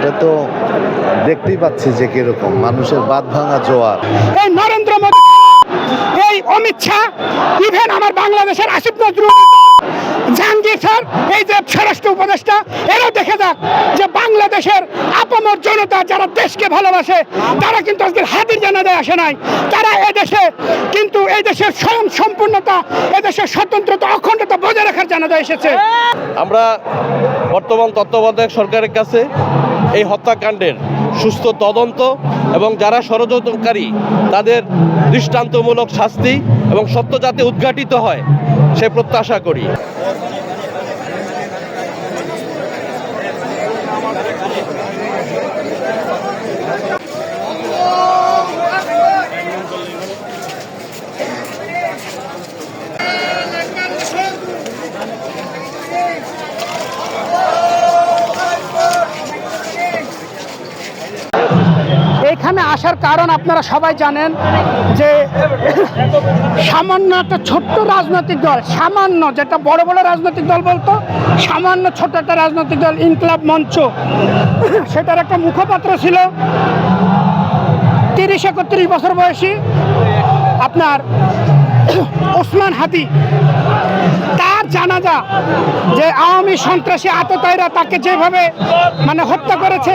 সে তো দেখতেই পাচ্ছি যে কিরকম মানুষের বাঁধ ভাঙা জোয়ার। এই নরেন্দ্র মোদী, এই অমিত শাহ, ইভেন আমার বাংলাদেশের আসিফ নজরুল, জাহাঙ্গীর স্যার, এই যে স্বরাষ্ট্র উপদেষ্টা, এরাও দেখে যাক যে বাংলাদেশের আপামর জনতা যারা দেশকে ভালোবাসে তারা কিন্তু আজকের হাতির জানাজায় আসে নাই। তারা এদেশে কিন্তু এই দেশের স্বয়ং সম্পূর্ণতা, এদেশের স্বতন্ত্রতা, অখণ্ডতা বজায় রাখার জানাজায় এসেছে। আমরা বর্তমান তত্ত্বাবধায়ক সরকারের কাছে এই হত্যাকাণ্ডের সুস্থ তদন্ত এবং যারা ষড়যন্ত্রকারী তাদের দৃষ্টান্তমূলক শাস্তি এবং সত্য যাতে উদ্ঘাটিত হয় সে প্রত্যাশা করি। এখানে আসার কারণ আপনারা সবাই জানেন যে সামান্য একটা ছোট্ট রাজনৈতিক দল, সামান্য, যেটা বড় বড় রাজনৈতিক দল বলতো, সামান্য ছোট্ট একটা রাজনৈতিক দল ইনকলাব মঞ্চ, সেটার একটা মুখপাত্র ছিল 30-31 বছর বয়সী আপনার ওসমান হাদি। তার জানাজা যে আওয়ামী সন্ত্রাসী আততায়ীরা তাকে যেভাবে মানে হত্যা করেছে,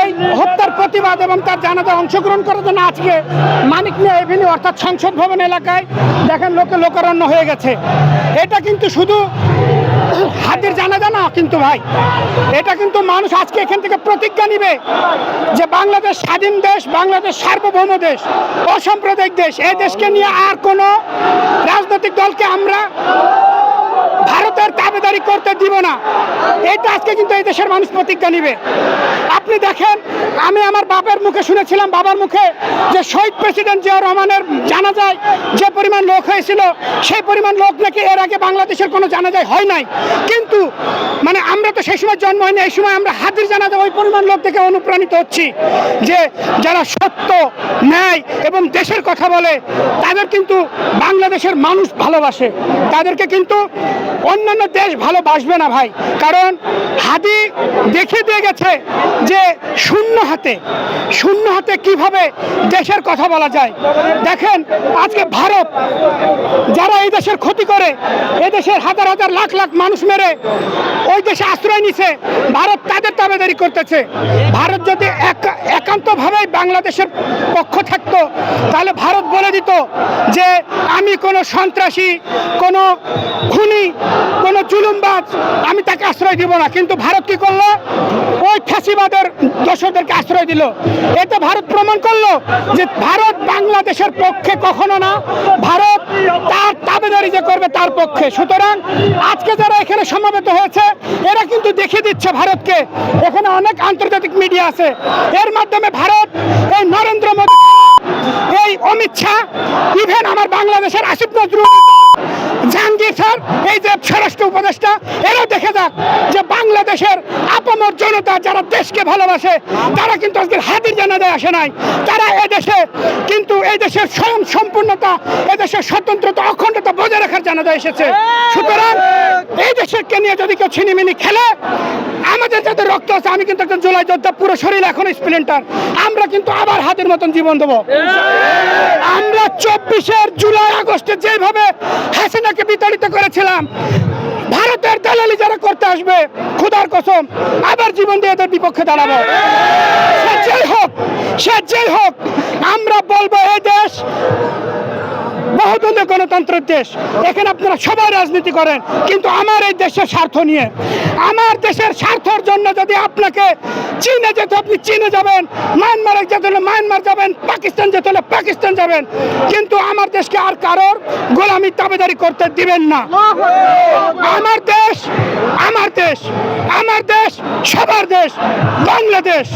এই হত্যার প্রতিবাদ এবং তার জানাজা অংশগ্রহণ করার জন্য আজকে মানিক মিয়া এভিনিউ অর্থাৎ সংসদ ভবন এলাকায় দেখেন লোকে লোকারণ্য হয়ে গেছে। এটা কিন্তু শুধু হাদির জানাজা না কিন্তু ভাই, এটা কিন্তু মানুষ আজকে এখান থেকে প্রতিজ্ঞা নিবে যে বাংলাদেশ স্বাধীন দেশ, বাংলাদেশ সার্বভৌম দেশ, অসাম্প্রদায়িক দেশ। এই দেশকে নিয়ে আর কোনো রাজনৈতিক দলকে আমরা ভারতের দাবিদারি করতে দিব না। এটা আজকে কিন্তু এই দেশের মানুষ প্রতিজ্ঞা নিবে। আপনি দেখেন, আমি আমার বাবার মুখে শুনেছিলাম, বাবার মুখে, যে শহীদ প্রেসিডেন্ট জিয়াউর রহমানের জানাজায় যে পরিমাণ লোক হয়েছিল সেই পরিমাণ লোক নাকি এর আগে বাংলাদেশের কোনো জানাজায় হয় নাই। কিন্তু মানে আমরা তো সেই সময় জন্ম হয়নি, এই সময় আমরা হাদির জানাজা ওই পরিমাণ লোক থেকে অনুপ্রাণিত হচ্ছি যে যারা সত্য, ন্যায় এবং দেশের কথা বলে তাদের কিন্তু বাংলাদেশের মানুষ ভালোবাসে, তাদেরকে কিন্তু অন্যান্য দেশ ভালোবাসবে না ভাই। কারণ হাদি দেখিয়ে দিয়ে গেছে যে শূন্য হাতে কিভাবে দেশের কথা বলা যায়। দেখেন আজকে ভারত যারা এই দেশের ক্ষতি করে, এই দেশের হাজার হাজার লাখ লাখ মানুষ মেরে ওই দেশে আশ্রয় নিছে, ভারত তাদের দাবিদারি করতেছে। ভারত যদি একান্তভাবে বাংলাদেশের পক্ষ থাকতো তাহলে ভারত বলে দিত যে আমি কোনো সন্ত্রাসী, কোনো খুনি, কোনো জুলুমবাজ, আমি তাকে আশ্রয় দিব না। কিন্তু ভারত কি করলো? ওই ফ্যাসিবাদের দোষরদেরকে আশ্রয় দিল। এতে ভারত প্রমাণ করলো যে ভারত বাংলাদেশের পক্ষে কখনো না, ভারত তার দাবিদারি যে করবে তার পক্ষে। সুতরাং আজকে যারা এখানে সমবেত হয়েছে এরা কিন্তু দেখিয়ে দিচ্ছে ভারতকে, এখানে অনেক আন্তর্জাতিক মিডিয়া আছে, এর মাধ্যমে ভারত এই নরেন্দ্র মোদী, এই অমিত শাহ, ইভেন আমার বাংলাদেশের আসিফ নজরুল, জাহাঙ্গীর স্যার, এই যে স্বরাষ্ট্র উপদেষ্টা, এরাও দেখে যাক যে বাংলাদেশের আপামর জনতা যারা দেশকে ভালোবাসে তারা কিন্তু আজকের হাতির জানাজায় আসে নাই। তারা এদেশে কিন্তু এই দেশের স্বয়ং সম্পূর্ণতা, এদেশের স্বতন্ত্রতা, অখণ্ডতা বজায় রাখার জানাজায় এসেছে। সুতরাং এই দেশকে নিয়ে যদি কেউ ছিনিমিনি খেলে, আমাদের যাদের রক্ত আছে, আমি কিন্তু একজন জুলাই যোদ্ধা, পুরো শরীর এখন স্প্লেন্টার, আমরা কিন্তু আবার হাতির মতন জীবন দেবো। আমরা 24 জুলাই আগস্টে যেভাবে হাসিনাকে বিতাড়িত করেছিলাম, ভারতের দালালি যারা করতে আসবে, খোদার কসম আবার জীবন দিয়ে এদের বিপক্ষে দাঁড়াবো। সে যেই হোক আমরা বলবো এই দেশ বহুদলীয় গণতন্ত্রের দেশ, এখানে আপনারা সবাই রাজনীতি করেন, কিন্তু আমার এই দেশের স্বার্থ নিয়ে, আমার দেশের স্বার্থের জন্য যদি আপনাকে চীনে যেতে আপনি চীনে যাবেন, মায়ানমারে যেতে হলে মায়ানমার যাবেন, পাকিস্তান যেতে হলে পাকিস্তান যাবেন, কিন্তু আমার দেশকে আর কারোর গোলামি দাবিদারি করতে দিবেন না। আমার দেশ, আমার দেশ, আমার দেশ, সবার দেশ, বাংলাদেশ।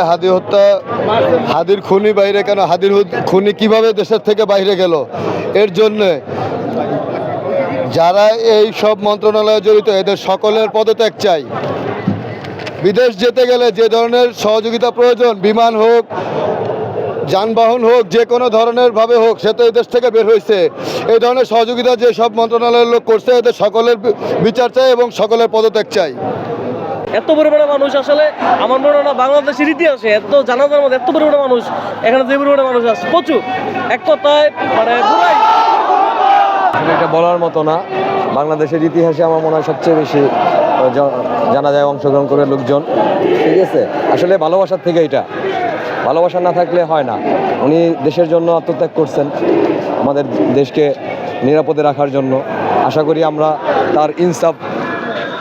হাদি হত্যা, হাদির খুনি বাইরে কেন, হাদির খুনি কিভাবে দেশের থেকে বাইরে গেল, এর জন্য যারা এই সব মন্ত্রণালয়ে জড়িত এদের সকলের পদত্যাগ চাই। বিদেশ যেতে গেলে যে ধরনের সহযোগিতা প্রয়োজন, বিমান হোক, যানবাহন হোক, যে কোনো ধরনের ভাবে হোক, সে তো এই দেশ থেকে বের হয়েছে। এই ধরনের সহযোগিতা যে সব মন্ত্রণালয়ের লোক করছে এদের সকলের বিচার চাই এবং সকলের পদত্যাগ চাই। এত পরিমাণে মানুষ আসলে আমার মনে হয় না বাংলাদেশের ইতিহাসে এত জানাজার মধ্যে এত পরিমাণে মানুষ এখানে যে পরিমাণে মানুষ আছে প্রচুর এক কথায় মানে পুরাই এটা বলার মতো না। বাংলাদেশের ইতিহাসে আমার মনে হয় সবচেয়ে বেশি জানাজায় অংশগ্রহণ করে লোকজন, ঠিক আছে। আসলে ভালোবাসার থেকে এটা, ভালোবাসা না থাকলে হয় না। উনি দেশের জন্য আত্মত্যাগ করছেন, আমাদের দেশকে নিরাপদে রাখার জন্য। আশা করি আমরা তার ইনসাফ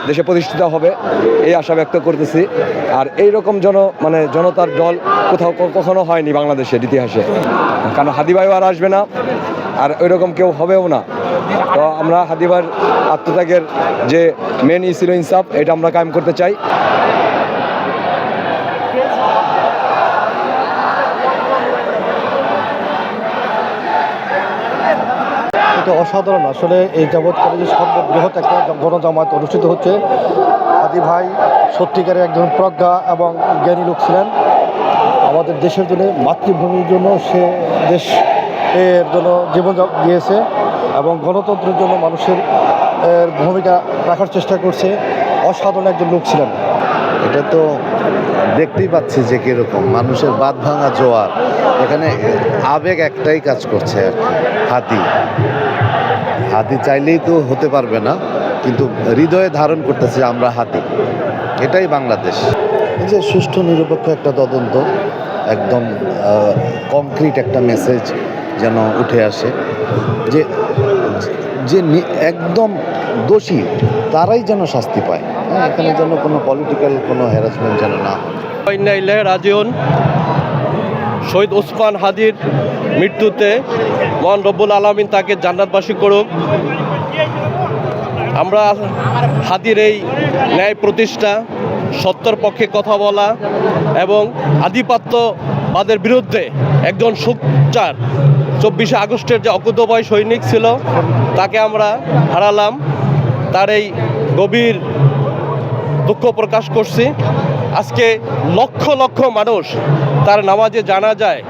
দেশে প্রতিষ্ঠিত হবে এই আশা ব্যক্ত করতেছি। আর এইরকম জনতার দল কোথাও কখনো হয়নি বাংলাদেশের ইতিহাসে, কারণ হাদি ভাইও আর আসবে না, আর ওইরকম কেউ হবেও না। তো আমরা হাদি ভাইয়ের আত্মত্যাগের যে মেন ছিল ইনসাফ, এটা আমরা কায়েম করতে চাই। এটা অসাধারণ। আসলে এই যাবৎকালে যে সর্ববৃহৎ একটা গণজামায়াত অনুষ্ঠিত হচ্ছে, হাদি ভাই সত্যিকারে একজন প্রজ্ঞা এবং জ্ঞানী লোক ছিলেন। আমাদের দেশের জন্য, মাতৃভূমির জন্য সে দেশ এর জন্য জীবন দিয়েছে এবং গণতন্ত্রের জন্য মানুষের ভূমিকা রাখার চেষ্টা করছে। অসাধারণ একজন লোক ছিলেন। এটা তো দেখতেই পাচ্ছি যে কীরকম মানুষের বাঁধ ভাঙা জোয়ার। এখানে আবেগ একটাই কাজ করছে আর কি, হাতি। হাতি চাইলেই তো হতে পারবে না, কিন্তু হৃদয়ে ধারণ করতেছে আমরা হাতি। এটাই বাংলাদেশ। এই যে সুষ্ঠু নিরপেক্ষ একটা তদন্ত, একদম কংক্রিট একটা মেসেজ যেন উঠে আসে যে যে একদম দোষী তারাই যেন শাস্তি পায়। হ্যাঁ, এখানে যেন কোনো পলিটিক্যাল কোনো হ্যারাসমেন্ট যেন না হয়। রাজিউন শহীদ ওসমান হাদির মৃত্যুতে মহান রব্বুল আলামিন তাকে জান্নাতবাসী করুক। আমরা হাদির এই ন্যায় প্রতিষ্ঠা, সত্যের পক্ষে কথা বলা এবং আধিপত্যবাদের বিরুদ্ধে একজন সোচ্চার 24শে আগস্টের যে অকুতোভয় সৈনিক ছিল, তাকে আমরা হারালাম। তার এই গভীর দুঃখ প্রকাশ করছি। আজকে লক্ষ লক্ষ মানুষ তার নামাজে জানাজায়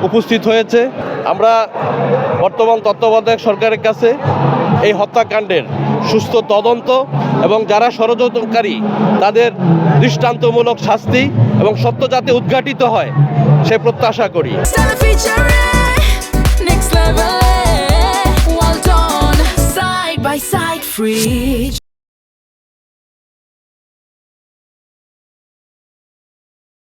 উপস্থিত হয়েছে। আমরা বর্তমান তত্ত্বাবধায়ক সরকারের কাছে এই হত্যাকাণ্ডের সুস্থ তদন্ত এবং যারা ষড়যন্ত্রকারী তাদের দৃষ্টান্তমূলক শাস্তি এবং সত্য যাতে উদ্ঘাটিত হয় সে প্রত্যাশা করি। Well done, side by side, free.